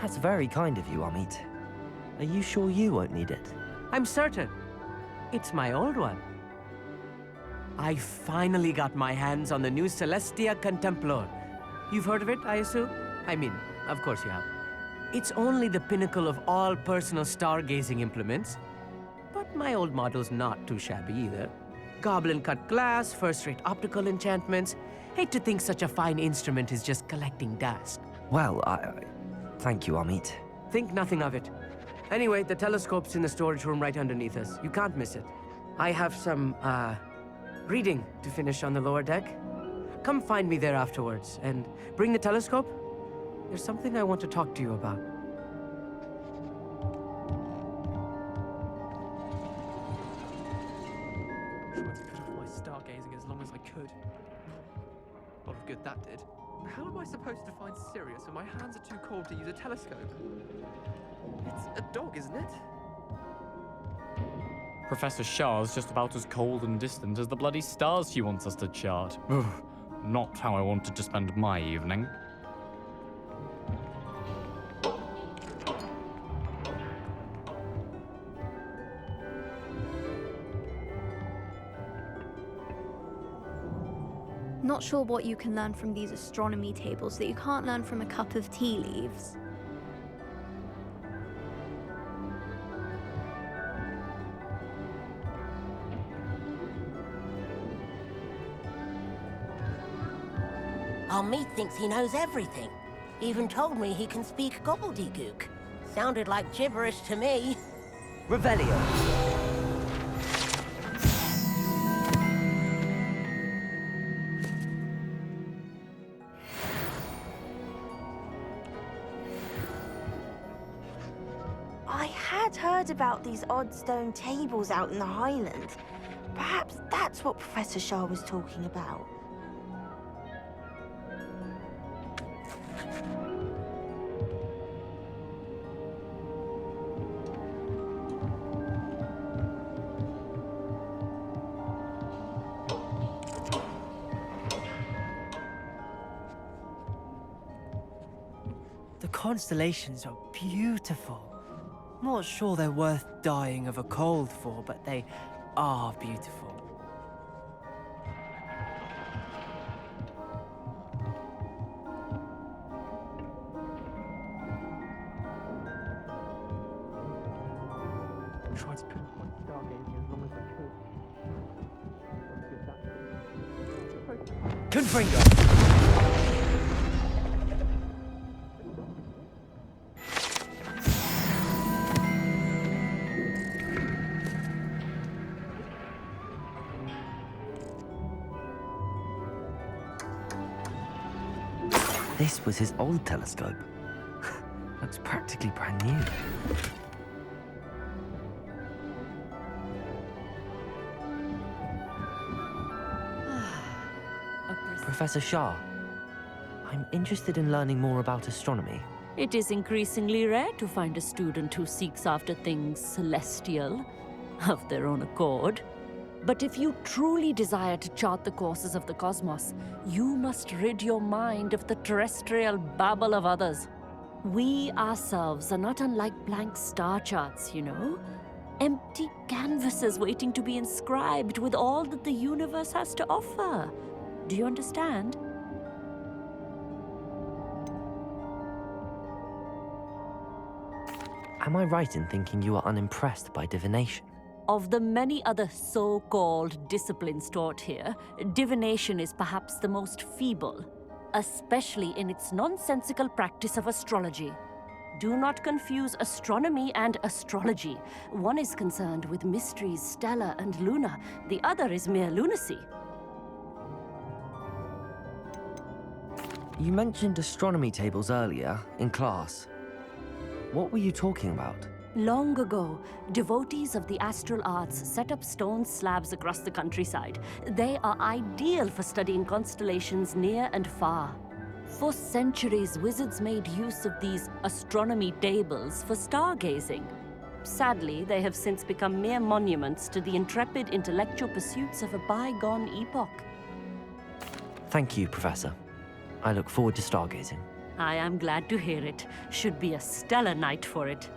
That's very kind of you, Amit. Are you sure you won't need it? I'm certain. It's my old one. I finally got my hands on the new Celestia Contemplor. You've heard of it, I assume? I mean, of course you have. It's only the pinnacle of all personal stargazing implements. But my old model's not too shabby either. Goblin-cut glass, first-rate optical enchantments. Hate to think such a fine instrument is just collecting dust. Well, thank you, Amit. Think nothing of it. Anyway, the telescope's in the storage room right underneath us. You can't miss it. I have some, reading to finish on the lower deck. Come find me there afterwards, and bring the telescope. There's something I want to talk to you about. Tried to put off my stargazing as long as I could. A lot of good that did. How am I supposed to find Sirius when my hands are too cold to use a telescope? It's a dog, isn't it? Professor Shah's just about as cold and distant as the bloody stars she wants us to chart. Ugh, not how I wanted to spend my evening. Not sure what you can learn from these astronomy tables that you can't learn from a cup of tea leaves. Amit thinks he knows everything. Even told me he can speak gobbledygook. Sounded like gibberish to me. Revelio. I had heard about these odd stone tables out in the Highlands. Perhaps that's what Professor Shah was talking about. The constellations are beautiful. Not sure they're worth dying of a cold for, but they are beautiful. Tried to put off my stargazing as long as I could. A lot of good that did. Confringo! This was his old telescope. Looks practically brand new. Professor Shah, I'm interested in learning more about astronomy. It is increasingly rare to find a student who seeks after things celestial, of their own accord. But if you truly desire to chart the courses of the cosmos, you must rid your mind of the terrestrial babble of others. We ourselves are not unlike blank star charts, you know? Empty canvases waiting to be inscribed with all that the universe has to offer. Do you understand? Am I right in thinking you are unimpressed by divination? Of the many other so-called disciplines taught here, divination is perhaps the most feeble, especially in its nonsensical practice of astrology. Do not confuse astronomy and astrology. One is concerned with mysteries stellar and lunar, the other is mere lunacy. You mentioned astronomy tables earlier, in class. What were you talking about? Long ago, devotees of the astral arts set up stone slabs across the countryside. They are ideal for studying constellations near and far. For centuries, wizards made use of these astronomy tables for stargazing. Sadly, they have since become mere monuments to the intrepid intellectual pursuits of a bygone epoch. Thank you, Professor. I look forward to stargazing. I am glad to hear it. Should be a stellar night for it.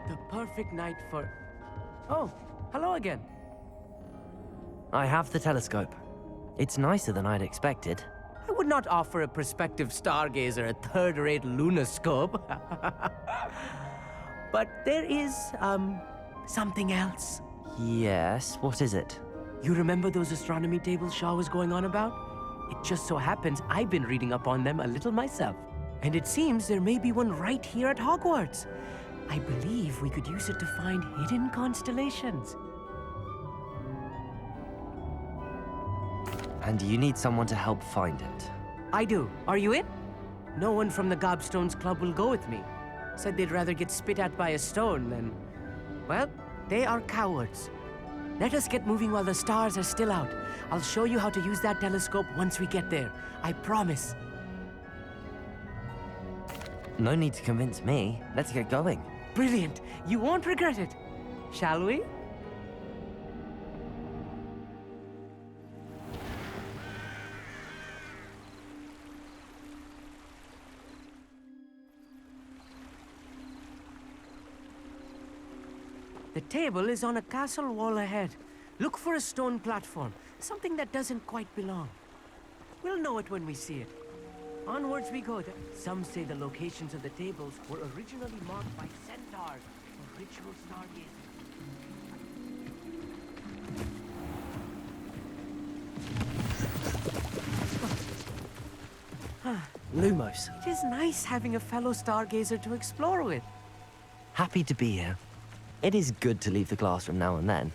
The perfect night for... Oh, hello again. I have the telescope. It's nicer than I'd expected. I would not offer a prospective stargazer a third-rate lunoscope. But there is, something else. Yes, what is it? You remember those astronomy tables Shaw was going on about? It just so happens I've been reading up on them a little myself. And it seems there may be one right here at Hogwarts. I believe we could use it to find hidden constellations. And you need someone to help find it. I do. Are you in? No one from the Gobstones Club will go with me. Said they'd rather get spit at by a stone than... Well, they are cowards. Let us get moving while the stars are still out. I'll show you how to use that telescope once we get there. I promise. No need to convince me. Let's get going. Brilliant. You won't regret it. Shall we? The table is on a castle wall ahead. Look for a stone platform, something that doesn't quite belong. We'll know it when we see it. Onwards we go. Some say the locations of the tables were originally marked by centaurs for ritual stargazing. Lumos. It is nice having a fellow stargazer to explore with. Happy to be here. It is good to leave the classroom now and then.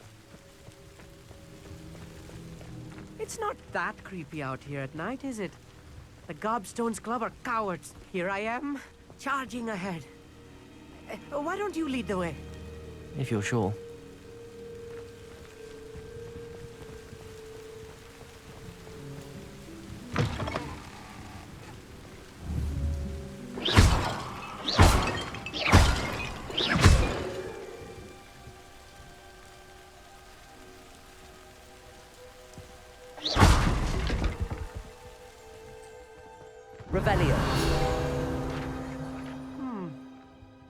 It's not that creepy out here at night, is it? The Gobstones Club are cowards. Here I am, charging ahead. Why don't you lead the way? If you're sure. Revelio.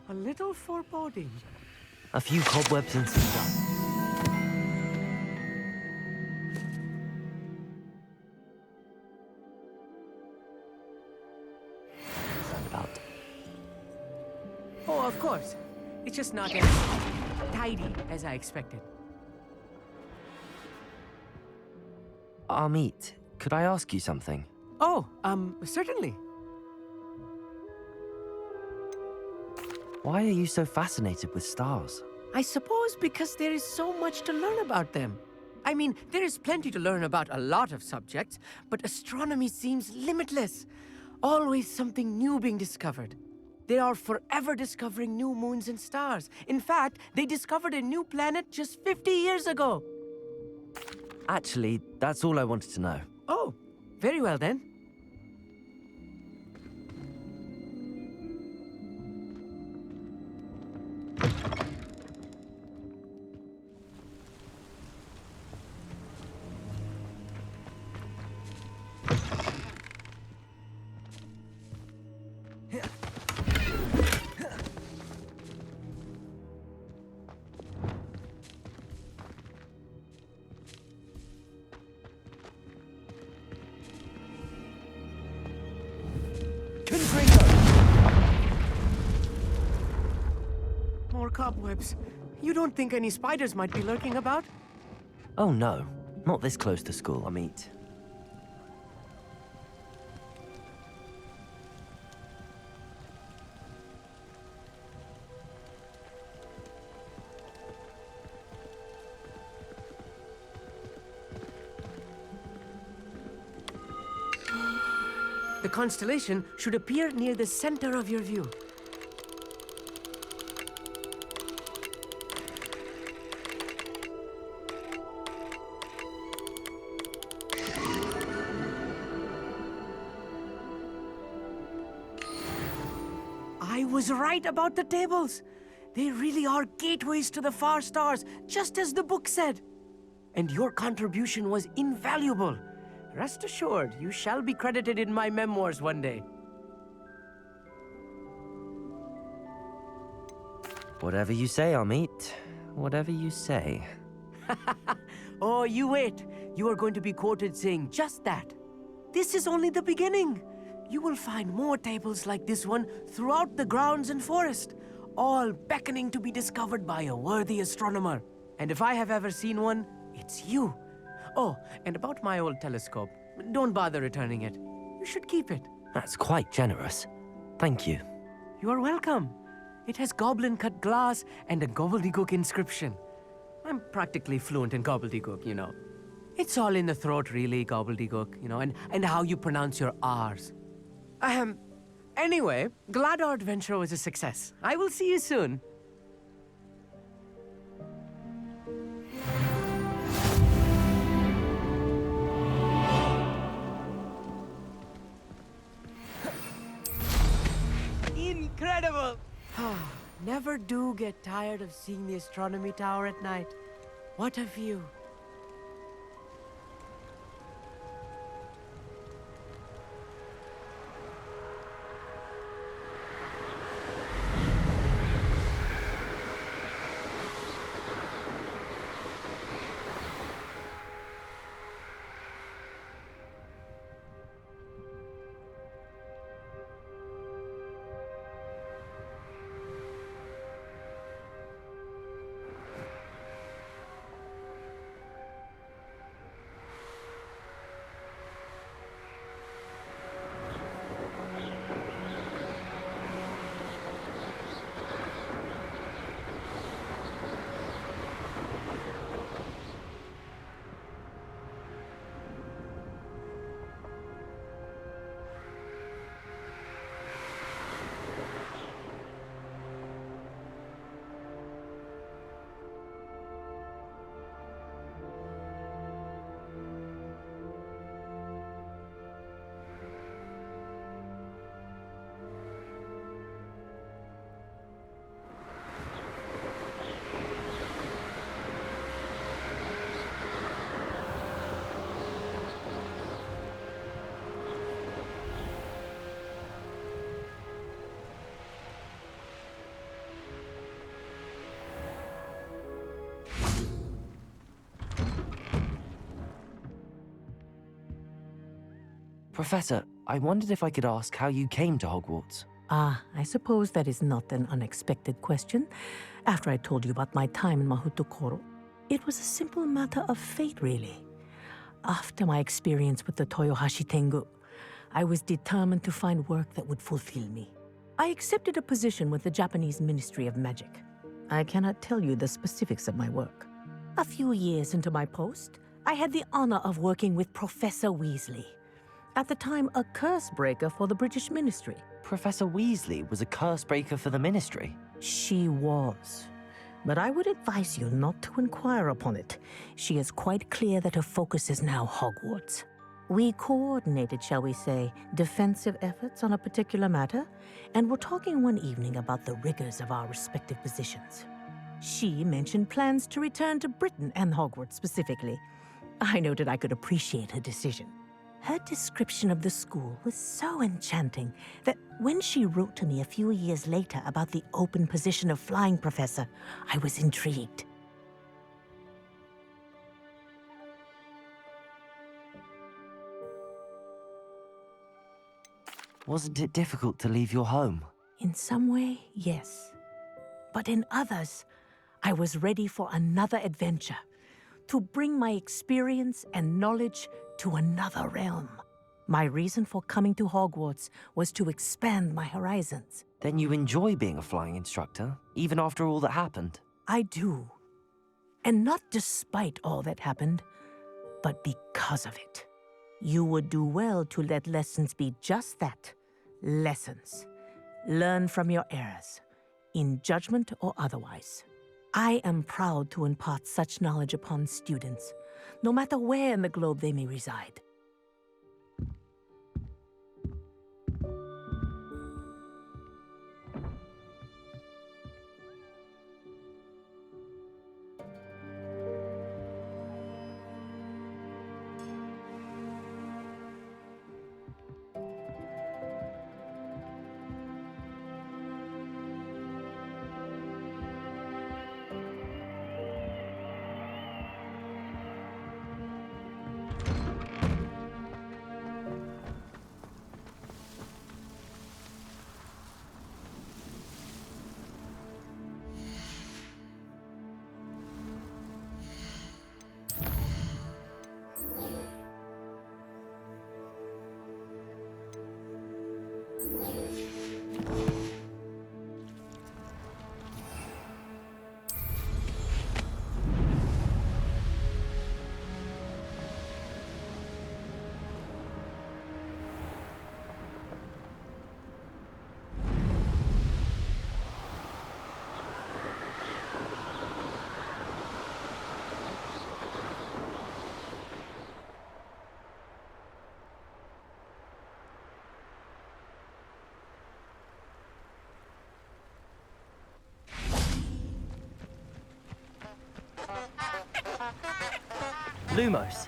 A little foreboding. A few cobwebs and some dust. About. Oh, of course. It's just not as tidy as I expected. Amit, could I ask you something? Oh, certainly. Why are you so fascinated with stars? I suppose because there is so much to learn about them. I mean, there is plenty to learn about a lot of subjects, but astronomy seems limitless. Always something new being discovered. They are forever discovering new moons and stars. In fact, they discovered a new planet just 50 years ago. Actually, that's all I wanted to know. Oh, very well then. More cobwebs. You don't think any spiders might be lurking about? Oh no, not this close to school, Amit. The constellation should appear near the center of your view. I was right about the tables. They really are gateways to the far stars, just as the book said. And your contribution was invaluable. Rest assured, you shall be credited in my memoirs one day. Whatever you say, Amit. Whatever you say. Oh, you wait. You are going to be quoted saying just that. This is only the beginning. You will find more tables like this one throughout the grounds and forest, all beckoning to be discovered by a worthy astronomer. And if I have ever seen one, it's you. Oh, and about my old telescope, don't bother returning it. You should keep it. That's quite generous. Thank you. You are welcome. It has goblin-cut glass and a gobbledygook inscription. I'm practically fluent in gobbledygook, you know. It's all in the throat, really, gobbledygook, you know, and how you pronounce your R's. Anyway, glad our adventure was a success. I will see you soon. Incredible! Never do get tired of seeing the astronomy tower at night. What a view. Professor, I wondered if I could ask how you came to Hogwarts. Ah, I suppose that is not an unexpected question. After I told you about my time in Mahutokoro, it was a simple matter of fate, really. After my experience with the Toyohashi Tengu, I was determined to find work that would fulfill me. I accepted a position with the Japanese Ministry of Magic. I cannot tell you the specifics of my work. A few years into my post, I had the honor of working with Professor Weasley, at the time a curse breaker for the British Ministry. Professor Weasley was a curse breaker for the Ministry. She was. But I would advise you not to inquire upon it. She is quite clear that her focus is now Hogwarts. We coordinated, shall we say, defensive efforts on a particular matter, and were talking one evening about the rigors of our respective positions. She mentioned plans to return to Britain and Hogwarts specifically. I noted I could appreciate her decision. Her description of the school was so enchanting that when she wrote to me a few years later about the open position of flying professor, I was intrigued. Wasn't it difficult to leave your home? In some way, yes. But in others, I was ready for another adventure, to bring my experience and knowledge to another realm. My reason for coming to Hogwarts was to expand my horizons. Then you enjoy being a flying instructor, even after all that happened? I do. And not despite all that happened, but because of it. You would do well to let lessons be just that, lessons. Learn from your errors, in judgment or otherwise. I am proud to impart such knowledge upon students, no matter where in the globe they may reside. Lumos.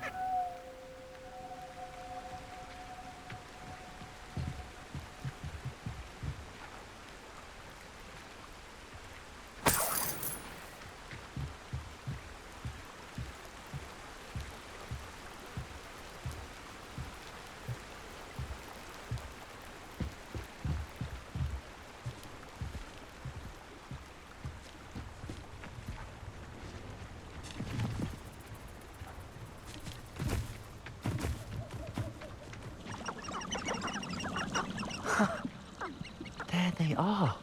There they are.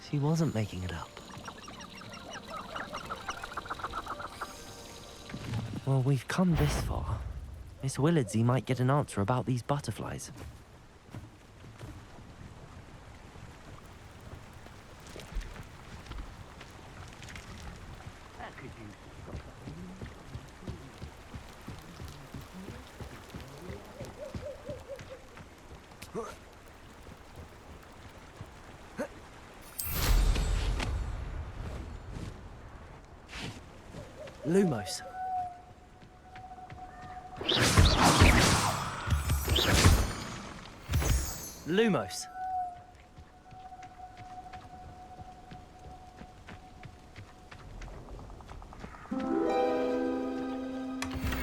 She wasn't making it up. Well, we've come this far. Miss Willardsey might get an answer about these butterflies. Lumos. Lumos.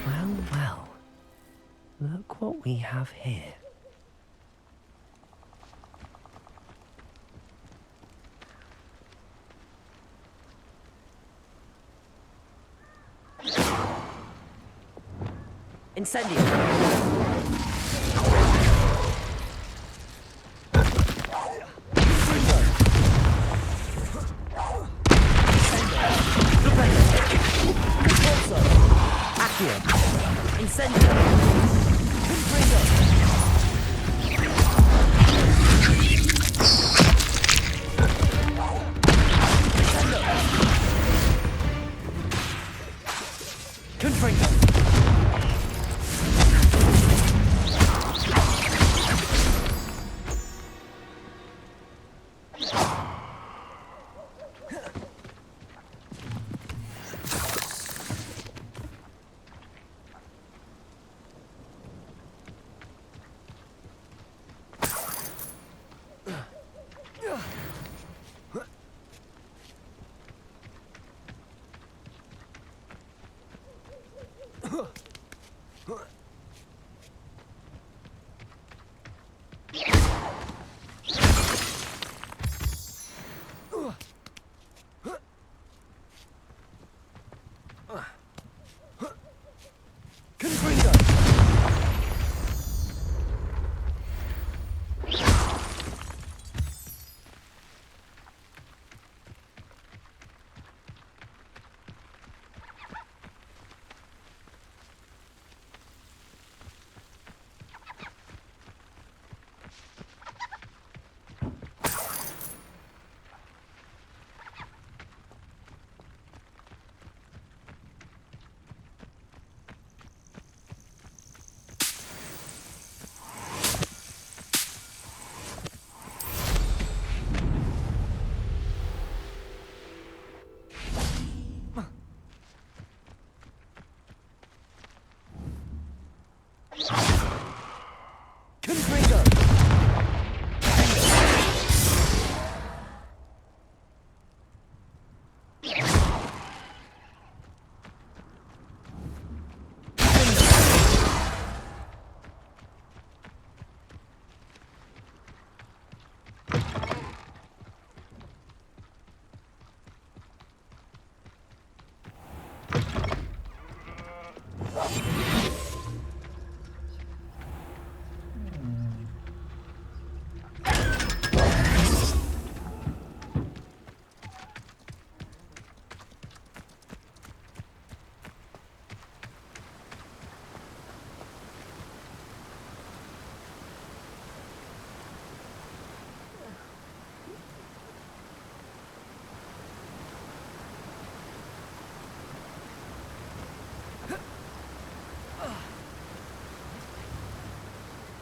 Well, well. Look what we have here. Incendio.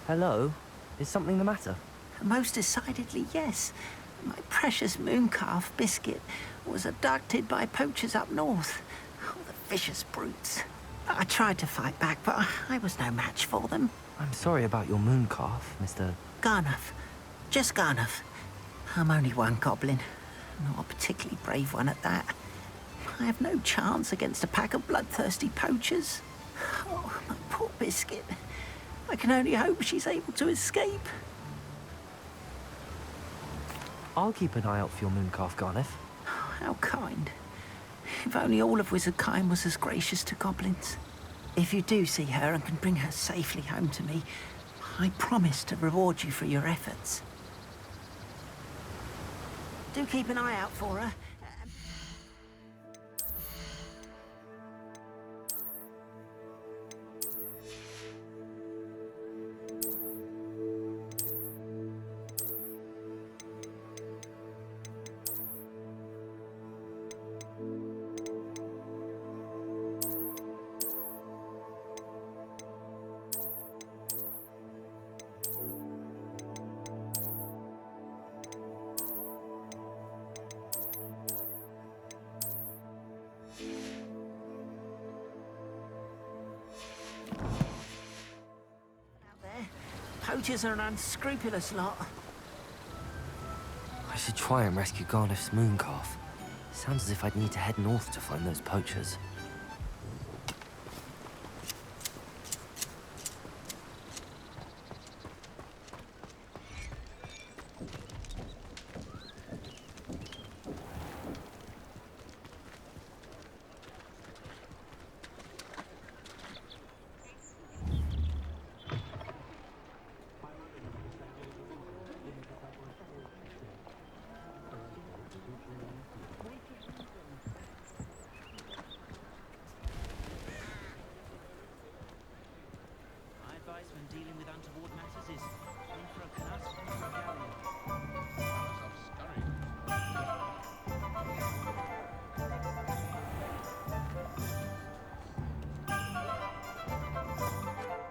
Hello? Is something the matter? Most decidedly, yes. My precious mooncalf, Biscuit, was abducted by poachers up north. Oh, the vicious brutes. I tried to fight back, but I was no match for them. I'm sorry about your moon calf, Mr. Garnuff. Just Garnuff. I'm only one goblin. Not a particularly brave one at that. I have no chance against a pack of bloodthirsty poachers. Oh, my poor biscuit. I can only hope she's able to escape. I'll keep an eye out for your moon calf, Garniff. Oh, how kind. If only all of Wizardkind was as gracious to goblins. If you do see her and can bring her safely home to me, I promise to reward you for your efforts. Do keep an eye out for her. Poachers are an unscrupulous lot. I should try and rescue Garniff's moon calf. Sounds as if I'd need to head north to find those poachers.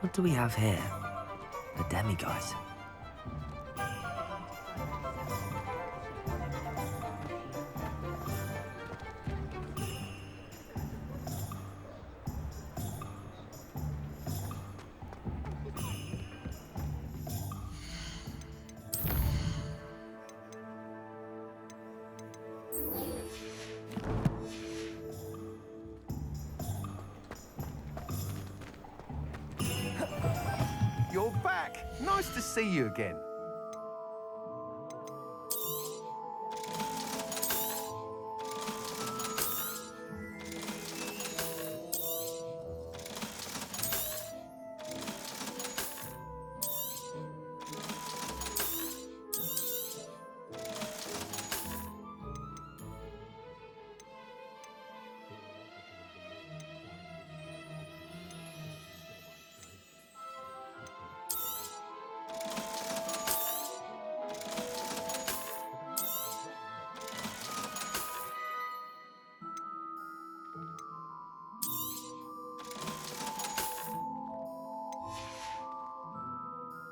What do we have here? The demiguise. You're back. Nice to see you again.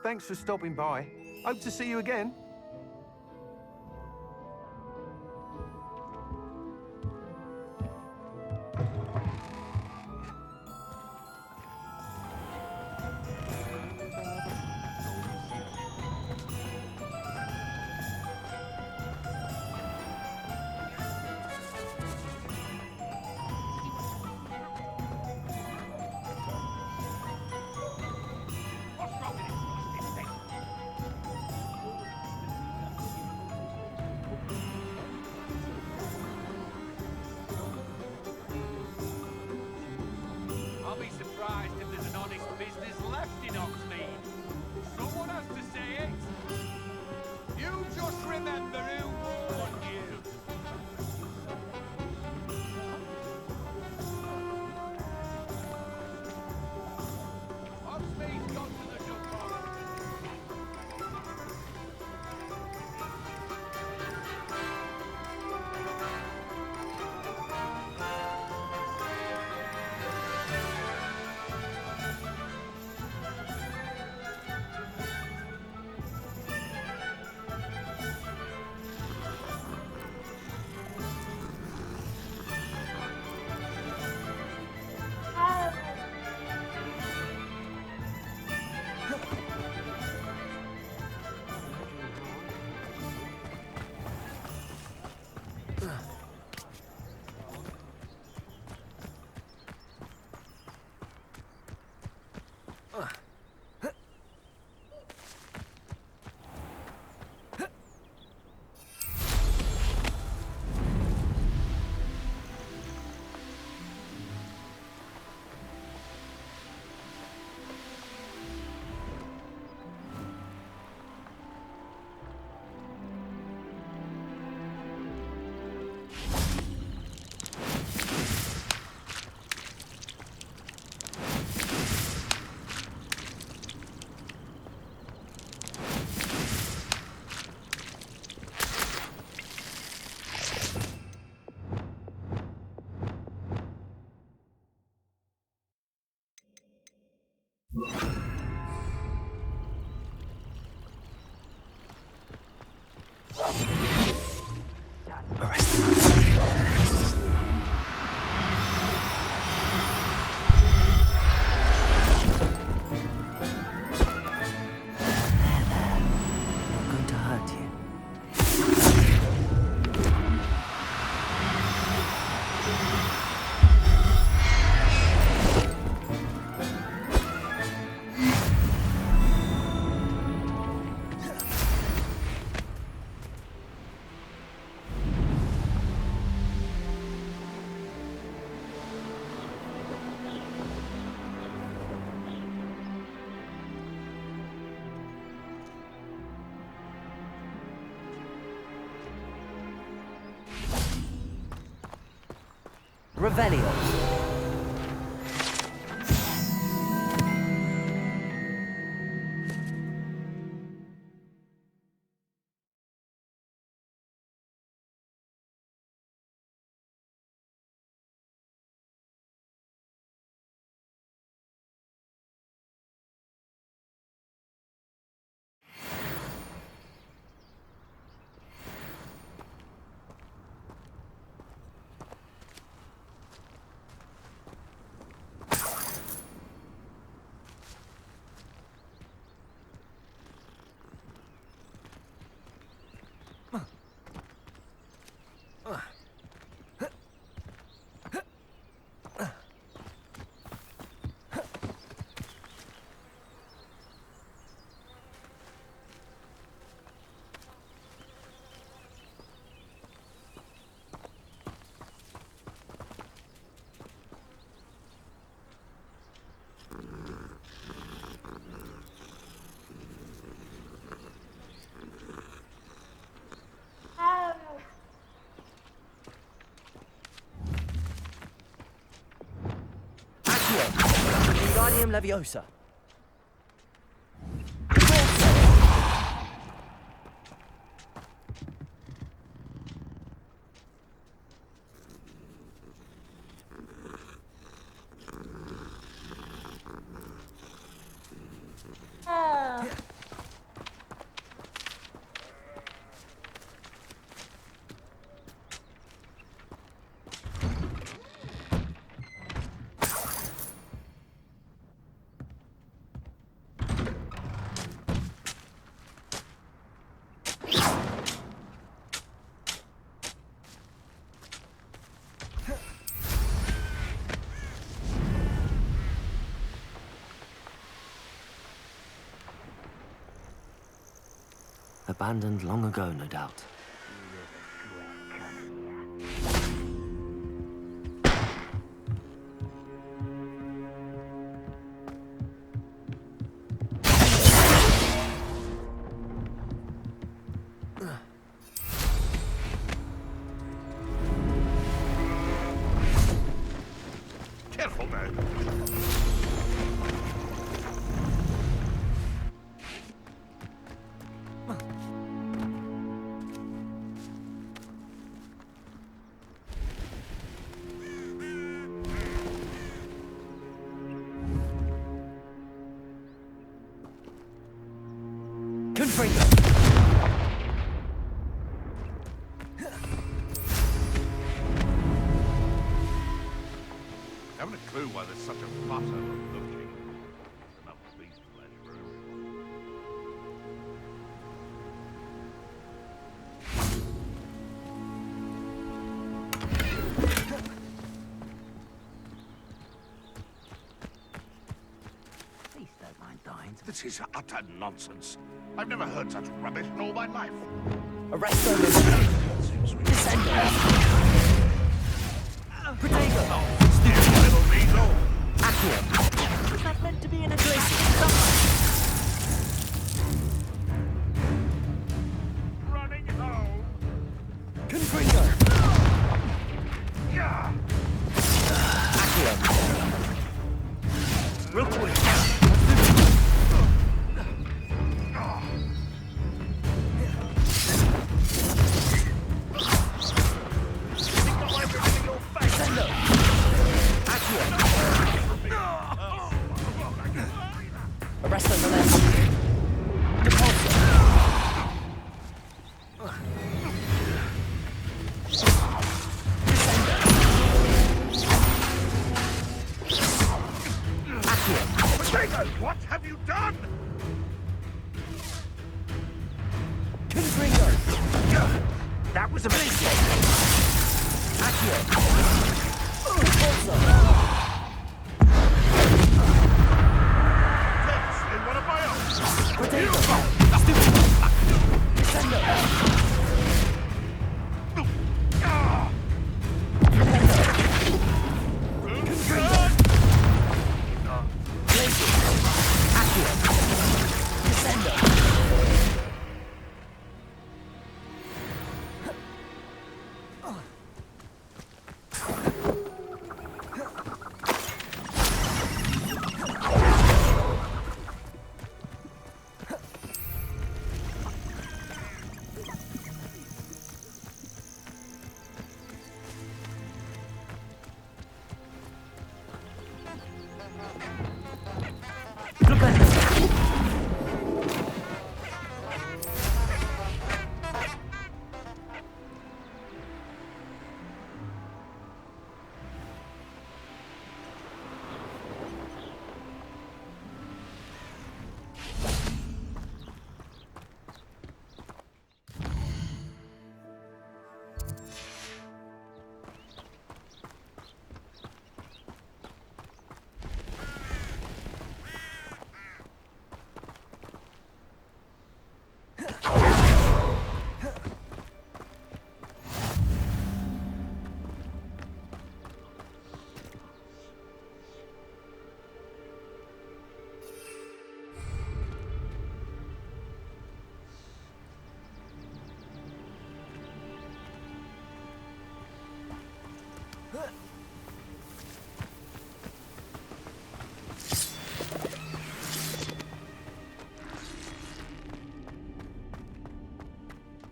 Thanks for stopping by. Hope to see you again. Not going to hurt you. Revelio. Wingardium Leviosa. Abandoned long ago, no doubt. Careful now. Haven't a clue why there's such a fuss over looking. Enough beast flesh for everyone. This is utter nonsense. I've never heard such rubbish in all my life. Arrest them. Descender. Protego. Stupid little weasel. Accio. Was that meant to be in a glacier? Running home. Confringo. Yeah. Accio. Real quick. Arrest them, What have you done? Confringo. That was a mistake. Accio. In one of my own. Protego. Stupid. Descender.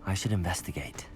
I should investigate.